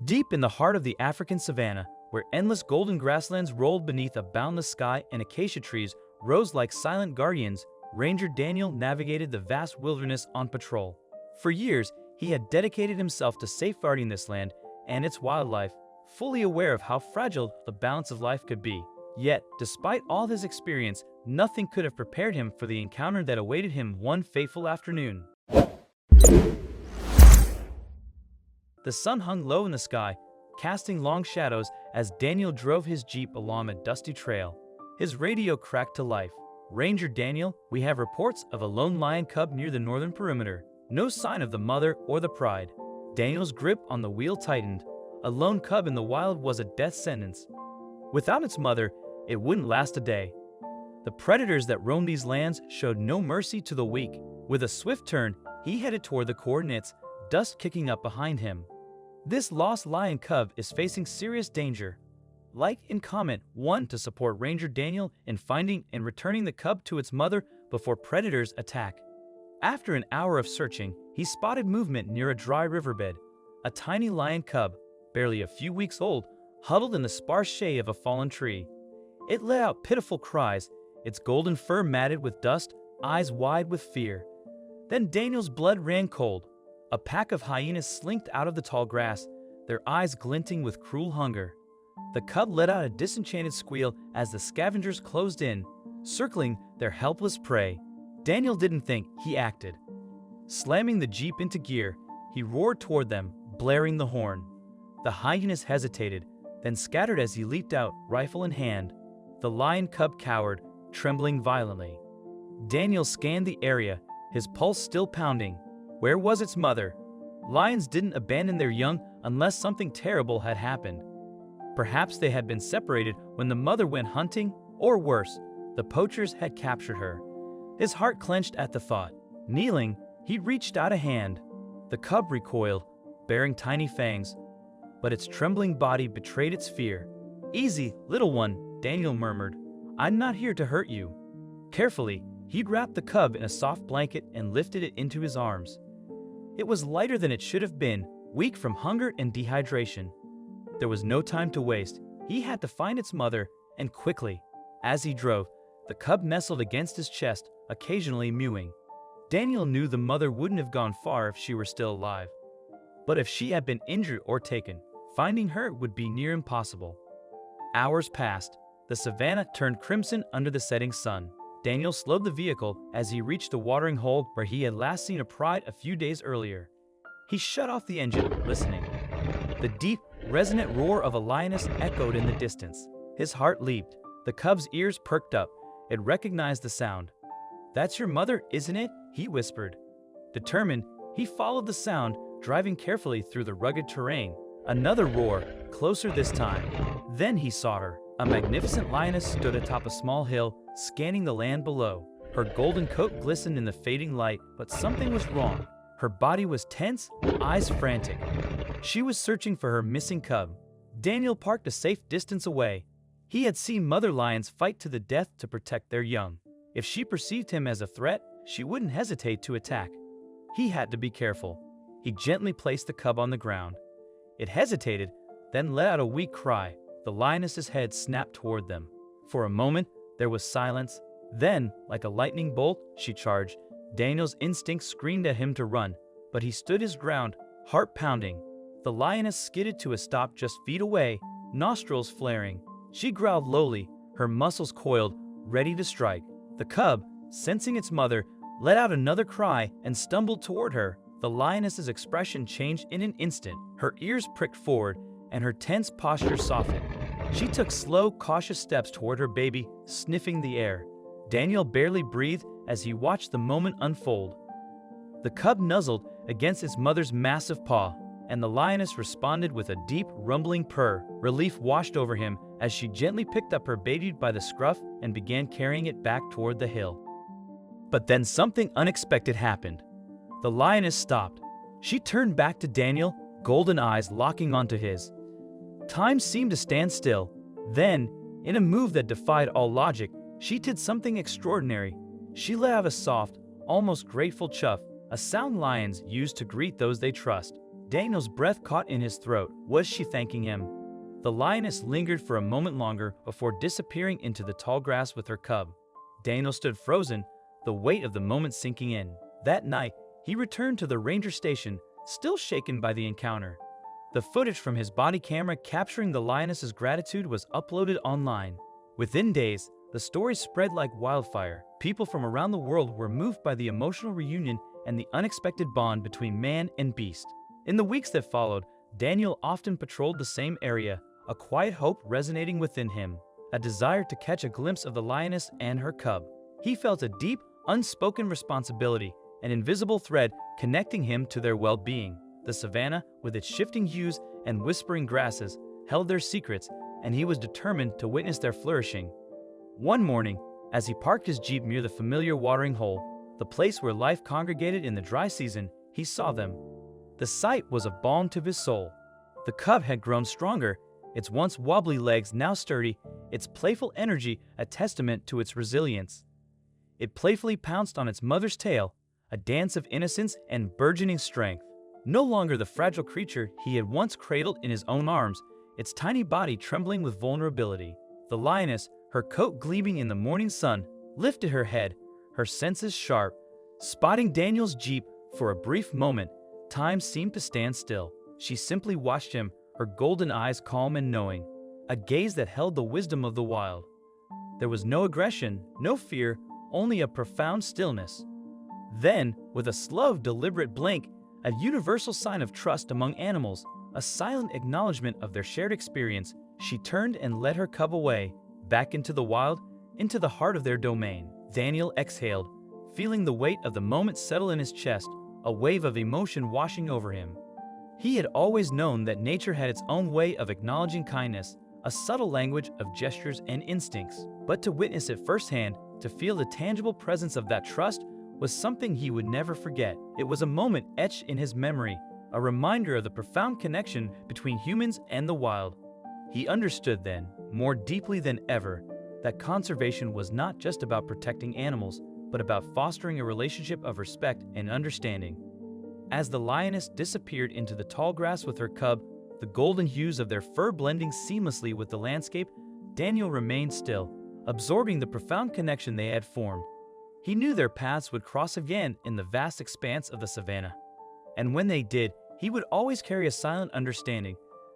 Deep in the heart of the African savannah, where endless golden grasslands rolled beneath a boundless sky and acacia trees rose like silent guardians, Ranger Daniel navigated the vast wilderness on patrol. For years, he had dedicated himself to safeguarding this land and its wildlife, fully aware of how fragile the balance of life could be. Yet, despite all his experience, nothing could have prepared him for the encounter that awaited him one fateful afternoon. The sun hung low in the sky, casting long shadows as Daniel drove his jeep along a dusty trail. His radio cracked to life. "Ranger Daniel, we have reports of a lone lion cub near the northern perimeter. No sign of the mother or the pride." Daniel's grip on the wheel tightened. A lone cub in the wild was a death sentence. Without its mother, it wouldn't last a day. The predators that roamed these lands showed no mercy to the weak. With a swift turn, he headed toward the coordinates, dust kicking up behind him. This lost lion cub is facing serious danger. Like and comment 1 to support Ranger Daniel in finding and returning the cub to its mother before predators attack. After an hour of searching, he spotted movement near a dry riverbed. A tiny lion cub, barely a few weeks old, huddled in the sparse shade of a fallen tree. It let out pitiful cries, its golden fur matted with dust, eyes wide with fear. Then Daniel's blood ran cold. A pack of hyenas slinked out of the tall grass, their eyes glinting with cruel hunger. The cub let out a disenchanted squeal as the scavengers closed in, circling their helpless prey. Daniel didn't think, he acted. Slamming the jeep into gear, he roared toward them, blaring the horn. The hyenas hesitated, then scattered as he leaped out, rifle in hand. The lion cub cowered, trembling violently. Daniel scanned the area, his pulse still pounding. Where was its mother? Lions didn't abandon their young unless something terrible had happened. Perhaps they had been separated when the mother went hunting, or worse, the poachers had captured her. His heart clenched at the thought. Kneeling, he reached out a hand. The cub recoiled, bearing tiny fangs, but its trembling body betrayed its fear. "Easy, little one," Daniel murmured. "I'm not here to hurt you." Carefully, he'd wrapped the cub in a soft blanket and lifted it into his arms. It was lighter than it should have been, weak from hunger and dehydration. There was no time to waste. He had to find its mother, and quickly. As he drove, the cub nestled against his chest, occasionally mewing. Daniel knew the mother wouldn't have gone far if she were still alive. But if she had been injured or taken, finding her would be near impossible. Hours passed. The savannah turned crimson under the setting sun. Daniel slowed the vehicle as he reached the watering hole where he had last seen a pride a few days earlier. He shut off the engine, listening. The deep, resonant roar of a lioness echoed in the distance. His heart leaped. The cub's ears perked up. It recognized the sound. "That's your mother, isn't it?" he whispered. Determined, he followed the sound, driving carefully through the rugged terrain. Another roar, closer this time. Then he saw her. A magnificent lioness stood atop a small hill, scanning the land below. Her golden coat glistened in the fading light, but something was wrong. Her body was tense, eyes frantic. She was searching for her missing cub. Daniel parked a safe distance away. He had seen mother lions fight to the death to protect their young. If she perceived him as a threat, she wouldn't hesitate to attack. He had to be careful. He gently placed the cub on the ground. It hesitated, then let out a weak cry. The lioness's head snapped toward them. For a moment, there was silence. Then, like a lightning bolt, she charged. Daniel's instincts screamed at him to run, but he stood his ground, heart pounding. The lioness skidded to a stop just feet away, nostrils flaring. She growled lowly, her muscles coiled, ready to strike. The cub, sensing its mother, let out another cry and stumbled toward her. The lioness's expression changed in an instant. Her ears pricked forward, and her tense posture softened. She took slow, cautious steps toward her baby, sniffing the air. Daniel barely breathed as he watched the moment unfold. The cub nuzzled against its mother's massive paw, and the lioness responded with a deep, rumbling purr. Relief washed over him as she gently picked up her baby by the scruff and began carrying it back toward the hill. But then something unexpected happened. The lioness stopped. She turned back to Daniel, golden eyes locking onto his. Time seemed to stand still. Then, in a move that defied all logic, she did something extraordinary. She let out a soft, almost grateful chuff, a sound lions use to greet those they trust. Daniel's breath caught in his throat. Was she thanking him? The lioness lingered for a moment longer before disappearing into the tall grass with her cub. Daniel stood frozen, the weight of the moment sinking in. That night, he returned to the ranger station, still shaken by the encounter. The footage from his body camera capturing the lioness's gratitude was uploaded online. Within days, the story spread like wildfire. People from around the world were moved by the emotional reunion and the unexpected bond between man and beast. In the weeks that followed, Daniel often patrolled the same area, a quiet hope resonating within him, a desire to catch a glimpse of the lioness and her cub. He felt a deep, unspoken responsibility, an invisible thread connecting him to their well-being. The savannah, with its shifting hues and whispering grasses, held their secrets, and he was determined to witness their flourishing. One morning, as he parked his jeep near the familiar watering hole, the place where life congregated in the dry season, he saw them. The sight was a balm to his soul. The cub had grown stronger, its once wobbly legs now sturdy, its playful energy a testament to its resilience. It playfully pounced on its mother's tail, a dance of innocence and burgeoning strength. No longer the fragile creature he had once cradled in his own arms, its tiny body trembling with vulnerability. The lioness, her coat gleaming in the morning sun, lifted her head, her senses sharp. Spotting Daniel's jeep for a brief moment, time seemed to stand still. She simply watched him, her golden eyes calm and knowing, a gaze that held the wisdom of the wild. There was no aggression, no fear, only a profound stillness. Then, with a slow, deliberate blink, a universal sign of trust among animals, a silent acknowledgement of their shared experience, she turned and led her cub away, back into the wild, into the heart of their domain. Daniel exhaled, feeling the weight of the moment settle in his chest, a wave of emotion washing over him. He had always known that nature had its own way of acknowledging kindness, a subtle language of gestures and instincts. But to witness it firsthand, to feel the tangible presence of that trust, was something he would never forget. It was a moment etched in his memory, a reminder of the profound connection between humans and the wild. He understood then, more deeply than ever, that conservation was not just about protecting animals, but about fostering a relationship of respect and understanding. As the lioness disappeared into the tall grass with her cub, the golden hues of their fur blending seamlessly with the landscape, Daniel remained still, absorbing the profound connection they had formed. He knew their paths would cross again in the vast expanse of the savannah. And when they did, he would always carry a silent understanding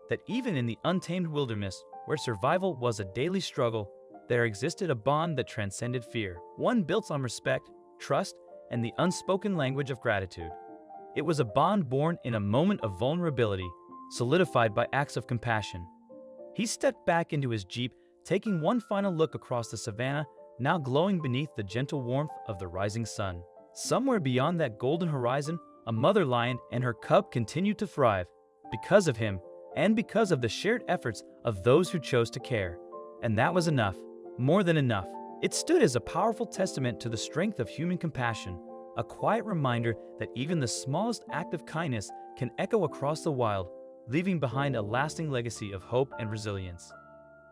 that even in the untamed wilderness, where survival was a daily struggle, there existed a bond that transcended fear, one built on respect, trust, and the unspoken language of gratitude. It was a bond born in a moment of vulnerability, solidified by acts of compassion. He stepped back into his jeep, taking one final look across the savannah, now glowing beneath the gentle warmth of the rising sun. Somewhere beyond that golden horizon, a mother lion and her cub continued to thrive, because of him, and because of the shared efforts of those who chose to care. And that was enough, more than enough. It stood as a powerful testament to the strength of human compassion, a quiet reminder that even the smallest act of kindness can echo across the wild, leaving behind a lasting legacy of hope and resilience.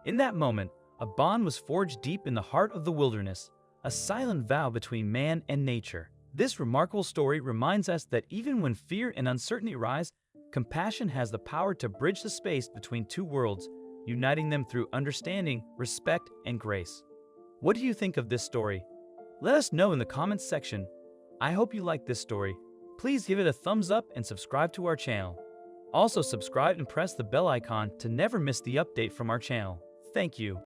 In that moment, a bond was forged deep in the heart of the wilderness, a silent vow between man and nature. This remarkable story reminds us that even when fear and uncertainty rise, compassion has the power to bridge the space between two worlds, uniting them through understanding, respect, and grace. What do you think of this story? Let us know in the comments section. I hope you liked this story. Please give it a thumbs up and subscribe to our channel. Also subscribe and press the bell icon to never miss the update from our channel. Thank you.